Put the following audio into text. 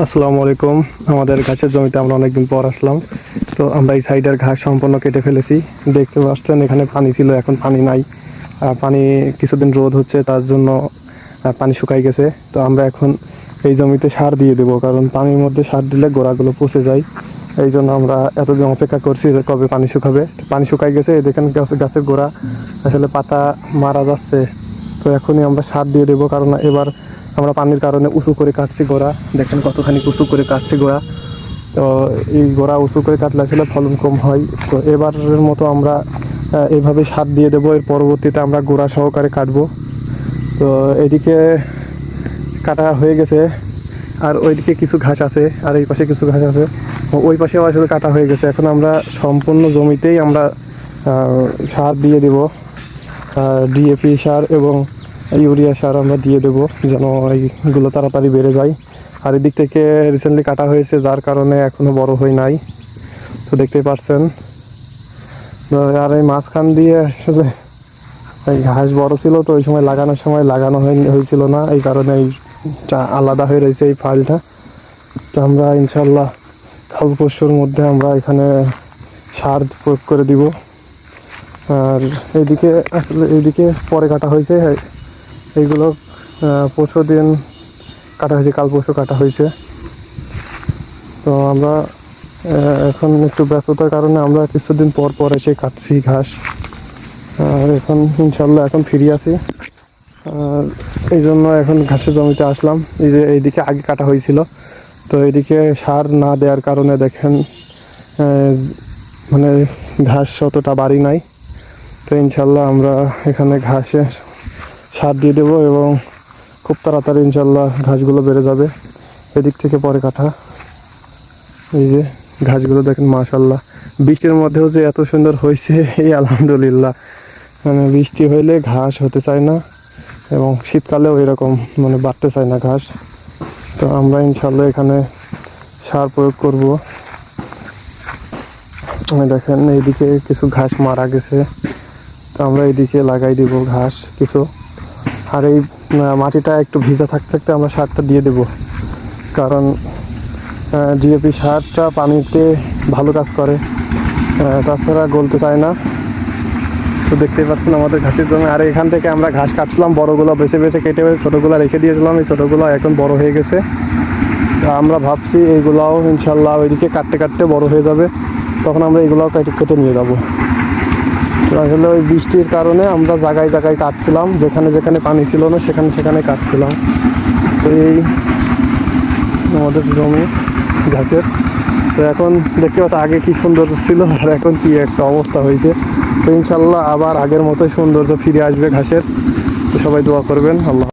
আসসালামু আলাইকুম। আমাদের ঘাসের জমিতে আমরা অনেকদিন পর আসলাম। তো আমরা এই সাইডের ঘাস সম্পূর্ণ কেটে ফেলেছি। দেখতে পাচ্ছেন এখানে পানি ছিল, এখন পানি নাই। পানি কিছুদিন রোদ হচ্ছে, তার জন্য পানি শুকাই গেছে। তো আমরা এখন এই জমিতে সার দিয়ে দেবো, কারণ পানির মধ্যে সার দিলে গোড়াগুলো পচে যায়। এই জন্য আমরা এতদিন অপেক্ষা করছি যে কবে পানি শুকাবে। পানি শুকাই গেছে, এই দেখেন গাছের গোড়া আসলে পাতা মারা যাচ্ছে। তো এখনই আমরা সার দিয়ে দেবো, কারণ এবার আমরা পানির কারণে উঁচু করে কাটছি গোড়া। দেখেন কতখানি উঁচু করে কাটছি গোড়া। তো এই গোড়া উঁচু করে কাটলে আসলে ফলন কম হয়। তো এবারের মতো আমরা এইভাবে সার দিয়ে দেবো। এর পরবর্তীতে আমরা গোড়া সহকারে কাটবো। তো এদিকে কাটা হয়ে গেছে, আর ওইদিকে কিছু ঘাস আছে, আর এই পাশে কিছু ঘাস আছে। ওই পাশেও আসলে কাটা হয়ে গেছে। এখন আমরা সম্পূর্ণ জমিতেই আমরা সার দিয়ে দেব, ডিএপি সার এবং ইউরিয়া সার আমরা দিয়ে দেবো, যেন এইগুলো তাড়াতাড়ি বেড়ে যায়। আর এদিক থেকে রিসেন্টলি কাটা হয়েছে, যার কারণে এখনো বড় হয় নাই। তো দেখতেই পাচ্ছেন। আর এই মাঝখান দিয়ে আসলে এই ঘাস বড় ছিল, তো ওই সময় লাগানোর সময় লাগানো হয়েছিল না, এই কারণে এইটা আলাদা হয়ে রয়েছে এই ফাইলটা। তো আমরা ইনশাল্লাহ কাল পরশুর মধ্যে আমরা এখানে সার প্রয়োগ করে দিব। আর এইদিকে আসলে এইদিকে পরে কাটা হয়েছে, এইগুলো পরশু দিন কাটা হয়েছে, কাল পরশু কাটা হয়েছে। তো আমরা এখন একটু ব্যস্ততার কারণে আমরা কিছুদিন পর পর এসে কাটছি ঘাস। আর এখন ইনশাল্লাহ এখন ফিরে আসি। আর এই জন্য এখন ঘাসের জমিতে আসলাম। এই যে এইদিকে আগে কাটা হয়েছিল, তো এইদিকে সার না দেওয়ার কারণে দেখেন মানে ঘাস অতটা বাড়ি নাই। তো ইনশাল্লাহ আমরা এখানে ঘাসে সার দিয়ে দেবো এবং খুব তাড়াতাড়ি ইনশাল্লাহ ঘাসগুলো বেড়ে যাবে। এদিক থেকে পরে কাটা। এই যে ঘাসগুলো দেখেন, মাশাল্লাহ। বৃষ্টির মধ্যেও যে এত সুন্দর হয়েছে, এই আলহামদুলিল্লাহ। মানে বৃষ্টি হইলে ঘাস হতে চায় না, এবং শীতকালেও এরকম মানে বাড়তে চায় না ঘাস। তো আমরা ইনশাল্লাহ এখানে সার প্রয়োগ করব। দেখেন এইদিকে কিছু ঘাস মারা গেছে, তো আমরা এইদিকে লাগাই দিব ঘাস কিছু। আর এই মাটিটা একটু ভিজা থাকতে থাকতে আমরা সারটা দিয়ে দেব, কারণ ডিএপি সারটা পানিতে ভালো কাজ করে, তাছাড়া গলতে চায় না। তো দেখতেই পাচ্ছেন আমাদের ঘাসের জমি। আর এখান থেকে আমরা ঘাস কাটছিলাম, বড়গুলো বেছে বেছে কেটে ছোটোগুলো রেখে দিয়েছিলাম। এই ছোটোগুলো এখন বড় হয়ে গেছে। আমরা ভাবছি এইগুলাও ইনশাল্লাহ ওইদিকে কাটতে কাটতে বড় হয়ে যাবে, তখন আমরা এইগুলাও কেটে কেটে নিয়ে যাবো। তো আসলে ওই বৃষ্টির কারণে আমরা জায়গায় জায়গায় কাটছিলাম, যেখানে যেখানে পানি ছিল না সেখানে সেখানে কাটছিলাম। তো এই আমাদের জমি ঘাসের। তো এখন দেখতে পাচ্ছি আগে কি সৌন্দর্য ছিল, আর এখন কি একটা অবস্থা হয়েছে। তো ইনশাল্লাহ আবার আগের মতোই সৌন্দর্য ফিরে আসবে ঘাসের। তো সবাই দোয়া করবেন। আল্লাহ।